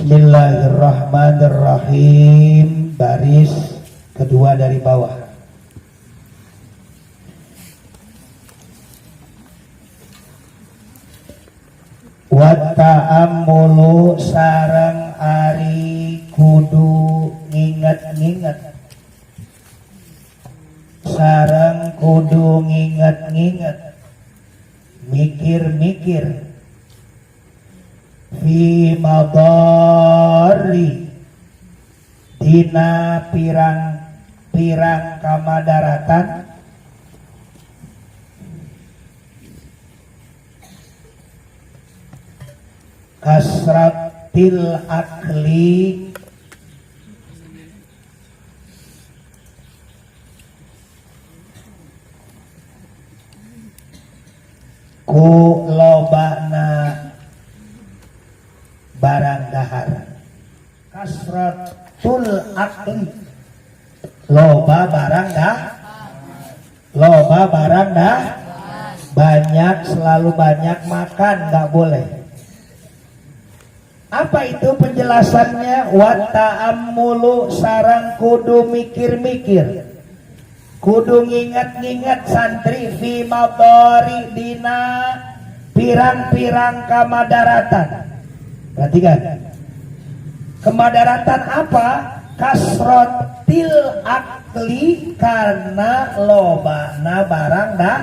Bismillahirrahmanirrahim. Baris kedua dari bawah. Wa ta'ammulu sareng ari kudu nginget-nginget. Sareng kudu nginget-nginget, mikir-mikir. Fi madari dina pirang-pirang kamadaratan kasratil akli ku lobana barang dahar. Kasratul akli loba barang dah banyak, selalu banyak makan nggak boleh. Apa itu penjelasannya? Wa ta'ammulu sarang kudu mikir-mikir, kudu nginget-nginget santri fi madari dina pirang-pirang kamadaratan. Perhatikan, kemadaratan apa? Kasrotil akli, karena lobana barang dah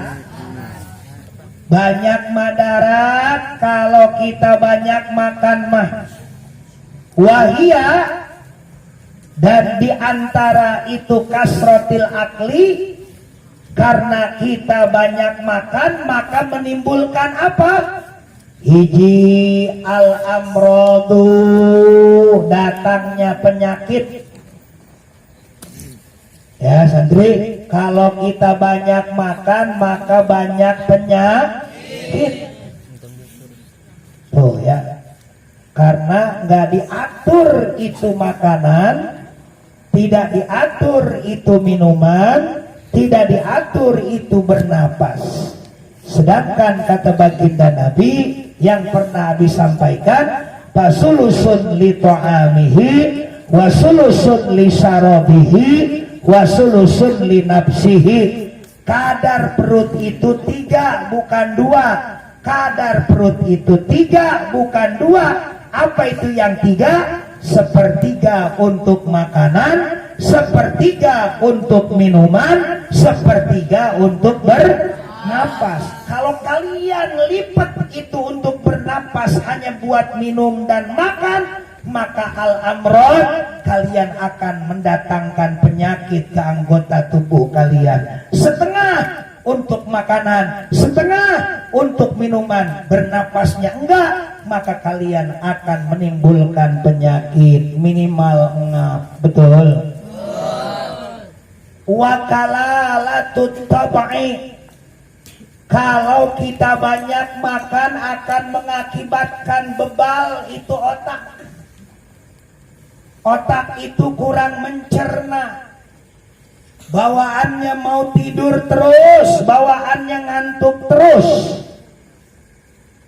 banyak madarat. Kalau kita banyak makan mah wahia, dan diantara itu kasrotil akli, karena kita banyak makan maka menimbulkan apa? Hiji al-amrodu, datangnya penyakit. Ya santri, kalau kita banyak makan maka banyak penyakit. Tuh ya, karena nggak diatur itu makanan, tidak diatur itu minuman, tidak diatur itu bernapas. Sedangkan kata baginda Nabi yang pernah Nabi sampaikan, fasulusun li ta'amihi wasulusun li syarabihi wasulusun li nafsihi. Kadar perut itu 3 bukan 2. Kadar perut itu 3 bukan 2. Apa itu yang 3? Sepertiga untuk makanan, sepertiga untuk minuman, sepertiga untuk bernapas. Kalau kalian lipat itu untuk bernapas hanya buat minum dan makan, maka al-amrod, kalian akan mendatangkan penyakit ke anggota tubuh kalian. Setengah untuk makanan, setengah untuk minuman, bernapasnya enggak, maka kalian akan menimbulkan penyakit, minimal ngap. Betul? Wakalalatut tabai, kalau kita banyak makan akan mengakibatkan bebal itu otak. Otak itu kurang mencerna, bawaannya mau tidur terus, bawaannya ngantuk terus.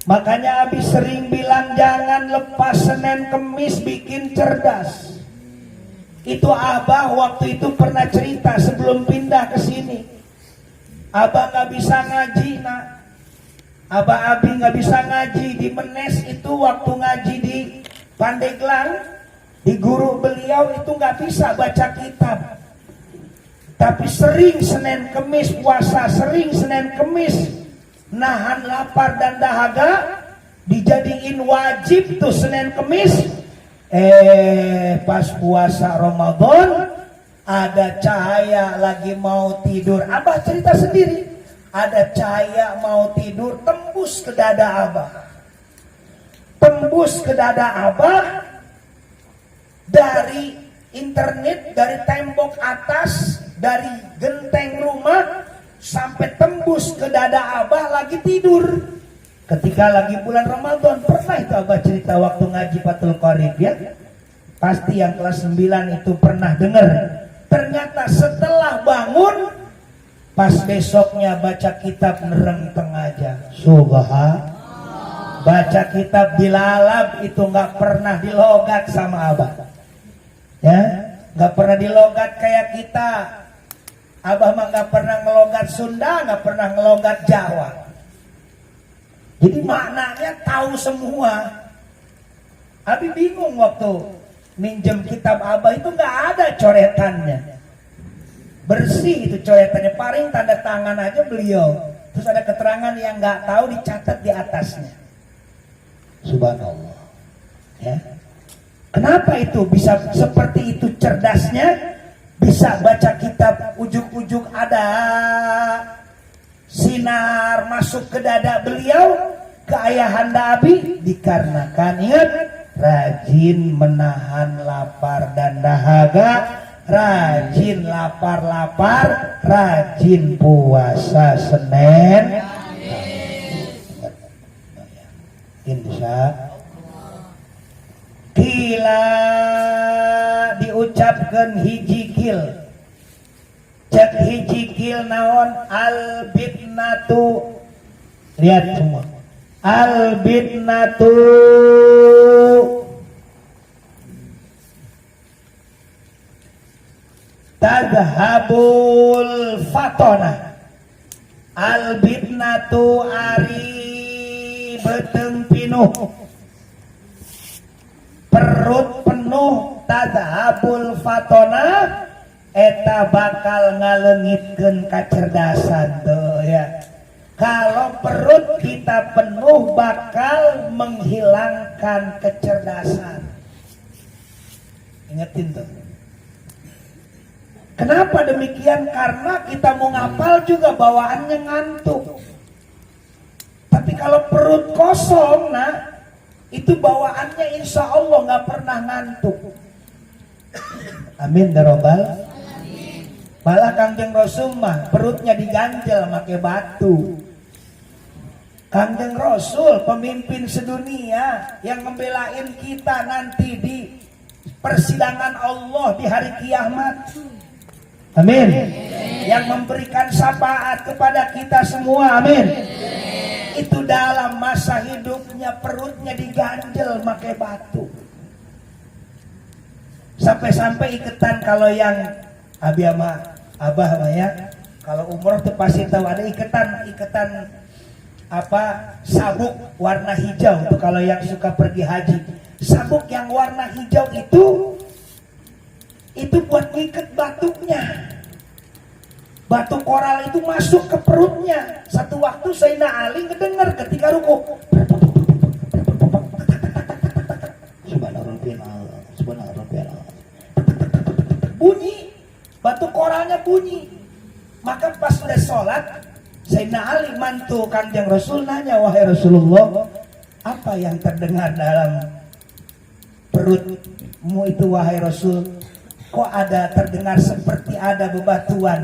Makanya Abi sering bilang jangan lepas Senin Kemis bikin cerdas. Itu Abah waktu itu pernah cerita sebelum pindah ke sini. Abah nggak bisa ngaji, nak. Abah Abi nggak bisa ngaji di Menes itu, waktu ngaji di Pandeglang, di guru beliau itu nggak bisa baca kitab. Tapi sering Senin Kemis puasa, sering Senin Kemis nahan lapar dan dahaga, dijadiin wajib tuh Senin Kemis. Pas puasa Ramadan ada cahaya lagi mau tidur. Abah cerita sendiri, ada cahaya mau tidur tembus ke dada Abah. Tembus ke dada Abah dari internet, dari tembok atas, dari genteng rumah sampai tembus ke dada Abah lagi tidur. Ketika lagi bulan Ramadan, pernah itu Abah cerita waktu ngaji Fathul Qorib ya. Pasti yang kelas 9 itu pernah dengar. Ternyata setelah bangun, pas besoknya baca kitab nerenteng aja. Subhanallah. Baca kitab dilalap itu nggak pernah dilogat sama Abah. Ya, nggak pernah dilogat kayak kita. Abah mah nggak pernah ngelogat Sunda, nggak pernah ngelogat Jawa. Jadi maknanya tahu semua. Abi bingung waktu minjem kitab Abah itu nggak ada coretannya. Bersih itu coretannya, paling tanda tangan aja beliau. Terus ada keterangan yang nggak tahu dicatat di atasnya. Subhanallah. Ya. Kenapa itu bisa seperti itu cerdasnya? Bisa baca kitab ujuk-ujuk ada sinar masuk ke dada beliau, ke ayahanda Abi, dikarenakan ingat rajin menahan lapar dan dahaga, rajin lapar-lapar, rajin puasa Senin. Insya kila diucapkan hiji kil, cek hiji kil naon albitnatu, lihat semua albitnatu tadhabul fatona, albitnatu ari beteng pinuh, perut penuh, tadhabul fatona eta bakal ngalengitkeun kacerdasan tuh ya. Kalau perut kita penuh bakal menghilangkan kecerdasan. Ingetin tuh. Kenapa demikian? Karena kita mau ngapal juga bawaannya ngantuk. Tapi kalau perut kosong, nah itu bawaannya insya Allah nggak pernah ngantuk. Amin darobal. Malah Kangjeng Rasul mah perutnya diganjel pakai batu. Kangjeng Rasul pemimpin sedunia yang membelain kita nanti di persidangan Allah di hari kiamat. Amin. Yang memberikan syafaat kepada kita semua. Amin. Itu dalam masa hidupnya perutnya diganjel pakai batu. Sampai-sampai iketan kalau yang Abah mah ya, kalau umroh tuh pasti tahu ada iketan apa sabuk warna hijau tuh kalau yang suka pergi haji. Sabuk yang warna hijau itu buat ngiket batuknya. Batu koral itu masuk ke perutnya. Satu waktu Sayyidina Ali ngedengar ketika ruku. Subhanallah. Bunyi, batu koralnya bunyi. Maka pas sudah sholat, Sayyidina Ali mantu Kangjeng Rasul nanya, wahai Rasulullah, apa yang terdengar dalam perutmu itu wahai Rasul? Kok ada terdengar seperti ada bebatuan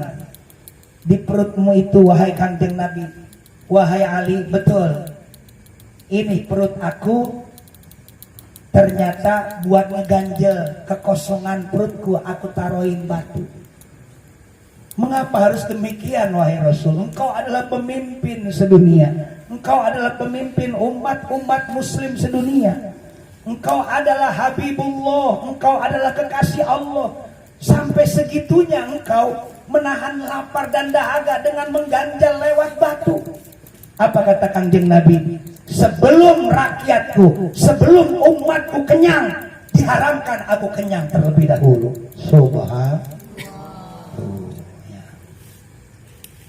di perutmu itu wahai Kangjeng Nabi? Wahai Ali, betul. Ini perut aku ternyata buat ngeganjel kekosongan perutku, aku taruhin batu. Mengapa harus demikian wahai Rasul? Engkau adalah pemimpin sedunia. Engkau adalah pemimpin umat muslim sedunia. Engkau adalah Habibullah. Engkau adalah kekasih Allah. Sampai segitunya engkau menahan lapar dan dahaga dengan mengganjal lewat batu. Apa kata Kangjeng Nabi? Sebelum rakyatku, sebelum umatku kenyang, diharamkan aku kenyang terlebih dahulu. Subhanallah.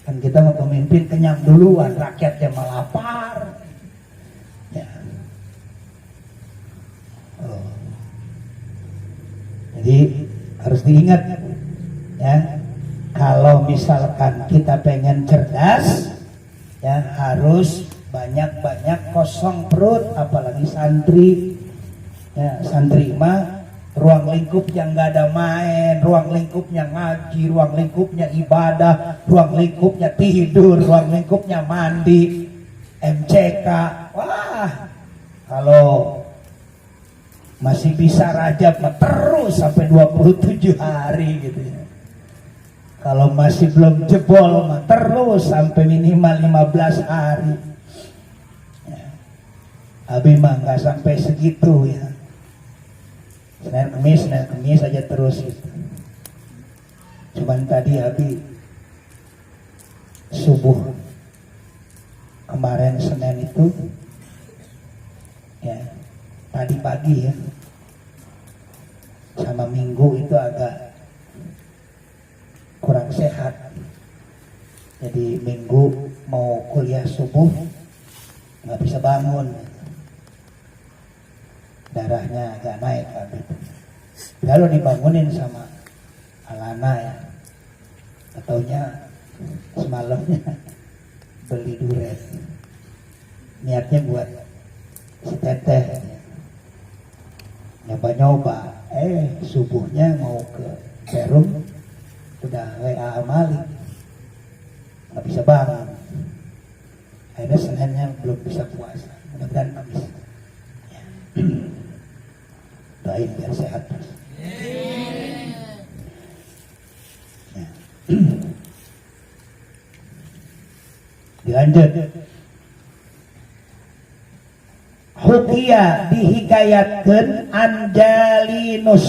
Kan kita mau pemimpin kenyang duluan, rakyatnya malah lapar. Ya. Jadi harus diingat ya, kalau misalkan kita pengen cerdas ya harus banyak-banyak kosong perut, apalagi santri ya. Santri mah ruang lingkup yang gak ada main, ruang lingkupnya ngaji, ruang lingkupnya ibadah, ruang lingkupnya tidur, ruang lingkupnya mandi, MCK. Wah, kalau masih bisa Rajab mah terus sampai 27 hari gitu ya. Kalau masih belum jebol mah terus sampai minimal 15 hari. Ya. Abi mah nggak sampai segitu ya. Senin Kemis aja terus gitu. Cuman tadi Abi subuh kemarin Senin itu ya, tadi pagi ya, sama Minggu itu agak kurang sehat. Jadi Minggu mau kuliah subuh nggak bisa bangun, darahnya agak naik gitu. Lalu dibangunin sama Alana ya, ataunya semalamnya beli durian, niatnya buat si teteh ya. Nyoba-nyoba, subuhnya mau ke Perum udah WA Malik, nggak bisa bangun. Akhirnya Seninnya belum bisa puasa, mudah-mudahan Kamis ya. Doain biar sehat terus ya. Dilanjut. Hukia dihikayatkeun an Jalinus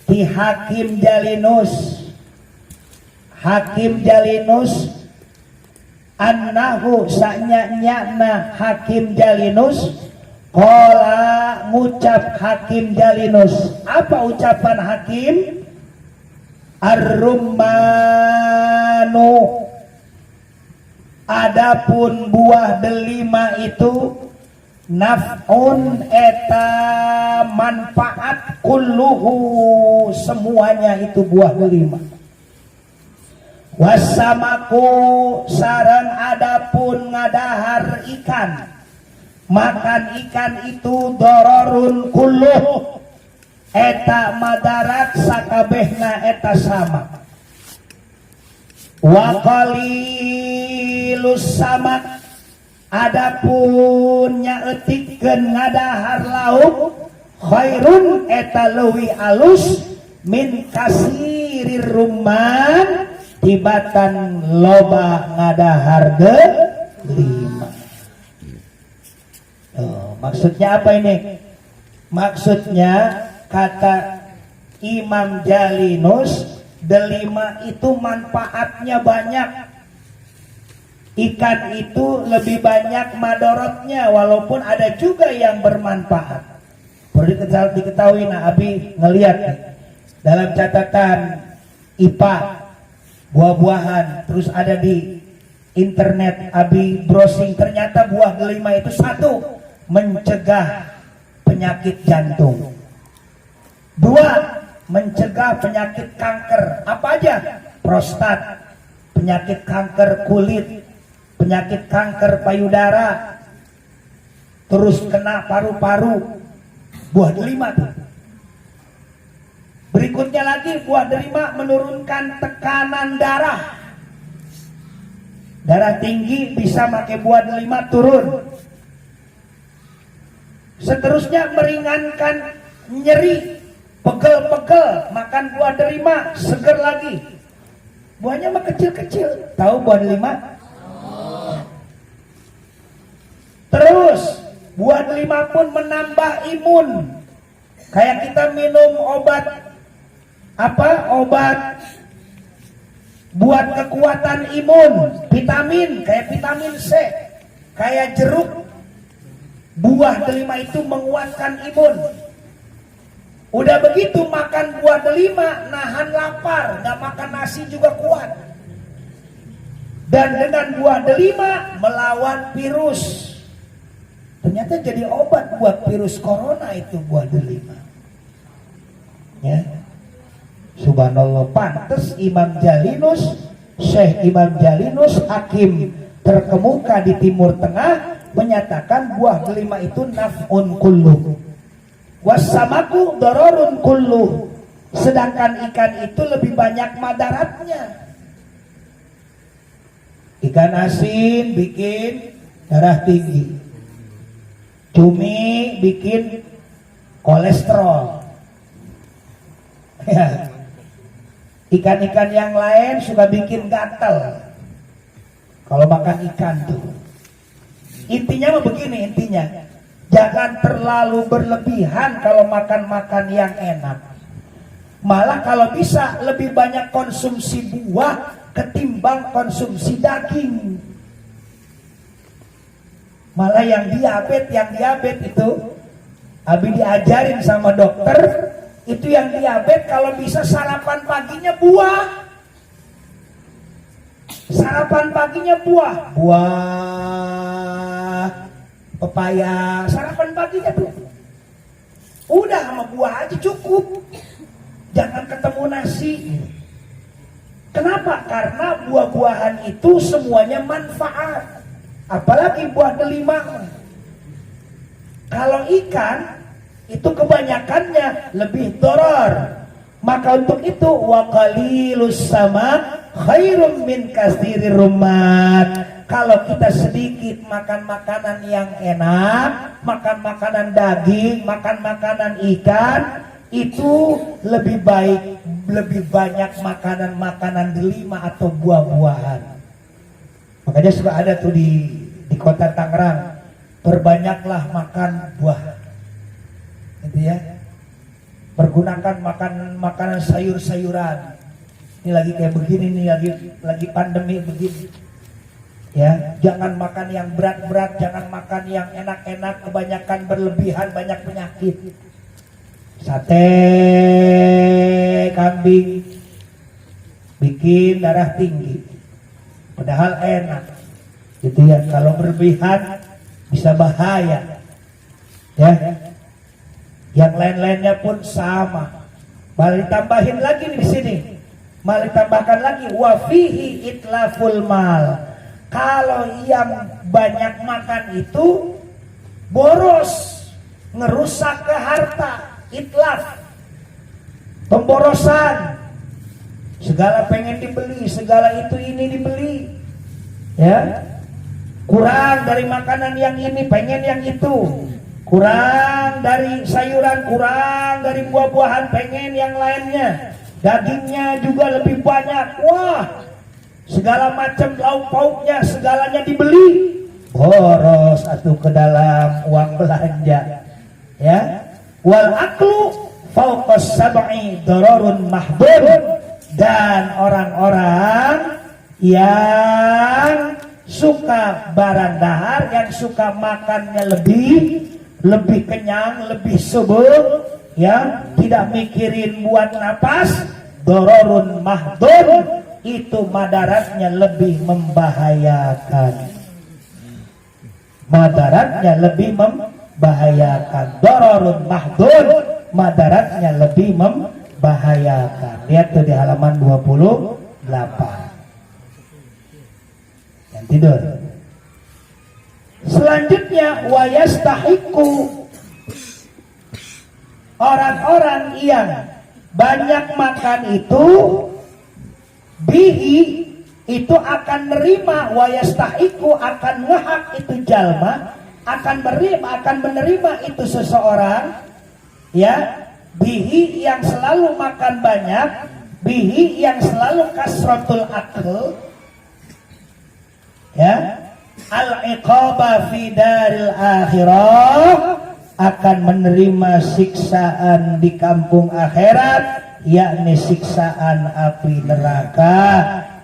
ti Hakim Jalinus. Hakim Jalinus annahu sanya-nyana Hakim Jalinus qala ngucap Hakim Jalinus. Apa ucapan Hakim? Ar-rummanu, adapun buah delima itu naf'un eta manfaat kulluhu, semuanya itu buah delima. Wasamaku sareng adapun ngadahar ikan, makan ikan itu dororun kulluh, eta madarat sakabehna eta sama. Wa qalilus samak, adapun nyaetikeun ngadahar lauk, khairun eta leuwih alus min kasirir rumman, tibatan loba ngadahar delima. Maksudnya apa ini? Maksudnya kata Imam Jalinus, delima itu manfaatnya banyak. Ikan itu lebih banyak madorotnya, walaupun ada juga yang bermanfaat. Perlu diketahui, nah Abi ngelihat dalam catatan IPA buah-buahan, terus ada di internet Abi browsing, ternyata buah delima itu satu, mencegah penyakit jantung. Dua, mencegah penyakit kanker. Apa aja? Prostat, penyakit kanker kulit, penyakit kanker payudara, terus kena paru-paru. Buah delima tuh. Berikutnya lagi, buah delima menurunkan tekanan darah. Darah tinggi bisa pakai buah delima turun. Seterusnya meringankan nyeri, pegel-pegel, makan buah delima seger lagi. Buahnya mah kecil-kecil. Tahu buah delima? Terus buah delima pun menambah imun. Kayak kita minum obat obat buat kekuatan imun, vitamin, kayak vitamin C, kayak jeruk. Buah delima itu menguatkan imun. Udah begitu makan buah delima, nahan lapar, nggak makan nasi juga kuat. Dan dengan buah delima melawan virus. Ternyata jadi obat buat virus corona itu buah delima. Ya, subhanallah, pantes Imam Jalinus, Syekh Imam Jalinus, hakim terkemuka di Timur Tengah, menyatakan buah delima itu naf'un kulluh, wassamaku dororun kulluh, sedangkan ikan itu lebih banyak madaratnya. Ikan asin bikin darah tinggi, cumi bikin kolesterol ya. Ikan-ikan yang lain suka bikin gatal kalau makan ikan tuh. Intinya mah begini, intinya jangan terlalu berlebihan kalau makan-makan yang enak. Malah kalau bisa lebih banyak konsumsi buah ketimbang konsumsi daging. Malah yang diabetes itu Abi diajarin sama dokter, itu yang diabetes kalau bisa sarapan paginya buah. Sarapan paginya buah pepaya, sarapan paginya tuh udah sama buah aja cukup, jangan ketemu nasi. Kenapa? Karena buah-buahan itu semuanya manfaat, apalagi buah delima. Kalau ikan itu kebanyakannya lebih doror, maka untuk itu wa qalilus sama khairum min katsirir rummat. Kalau kita sedikit makan makanan yang enak, makan makanan daging, makan makanan ikan, itu lebih baik, lebih banyak makanan-makanan delima atau buah-buahan. Makanya suka ada tuh di kota Tangerang, perbanyaklah makan buah, gitu ya. Pergunakan makanan sayur-sayuran. Ini lagi kayak begini nih, lagi pandemi begini. Ya, jangan makan yang berat-berat, jangan makan yang enak-enak, kebanyakan berlebihan, banyak penyakit. Sate kambing bikin darah tinggi, padahal enak, gitu ya. Kalau berlebihan bisa bahaya, ya. Yang lain-lainnya pun sama. Malah ditambahin lagi di sini, malah ditambahkan lagi wafihi itlaful mal. Kalau yang banyak makan itu boros, ngerusak ke harta, itlaf, pemborosan. Segala pengen dibeli, segala itu ini dibeli, ya. Kurang dari makanan yang ini, pengen yang itu. Kurang dari sayuran, kurang dari buah-buahan, pengen yang lainnya. Dagingnya juga lebih banyak. Wah, segala macam lauk pauknya, segalanya dibeli. Boros atuh ke dalam uang belanja, ya. Wal aklu fauqas sab'i dararun mahdhur. Dan orang-orang yang suka barang dahar, yang suka makannya lebih kenyang, lebih subur, ya, tidak mikirin buat napas, dararun mahdhur, itu madaratnya lebih membahayakan. Madaratnya lebih membahayakan. Dararun mahdhur, madaratnya lebih membahayakan. Lihat tuh di halaman 28. Yang tidur. Selanjutnya wayastahiqu, orang-orang yang banyak makan itu bihi, itu akan nerima, wayastahiqu, akan ngehak itu jalma, akan menerima itu seseorang, ya. Bihi yang selalu makan banyak, bihi yang selalu kasratul akl, ya, al-iqaba fi daril akhirah, akan menerima siksaan di kampung akhirat, yakni siksaan api neraka,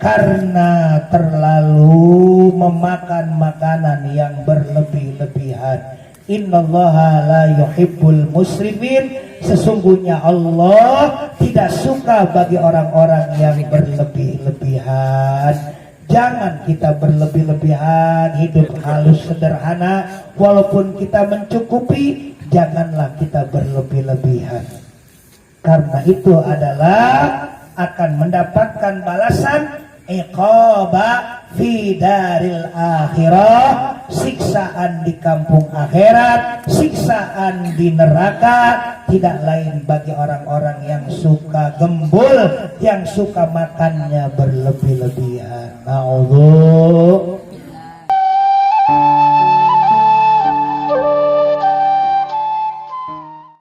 karena terlalu memakan makanan yang berlebih-lebihan. Innallaha la yuhibbul musrifin, sesungguhnya Allah tidak suka bagi orang-orang yang berlebih-lebihan. Jangan kita berlebih-lebihan, hidup halus sederhana, walaupun kita mencukupi, janganlah kita berlebih-lebihan. Karena itu adalah akan mendapatkan balasan iqaba fi daril akhirah, siksaan di kampung akhirat, siksaan di neraka, tidak lain bagi orang-orang yang suka gembul, yang suka makannya berlebih-lebihan. Na'udzu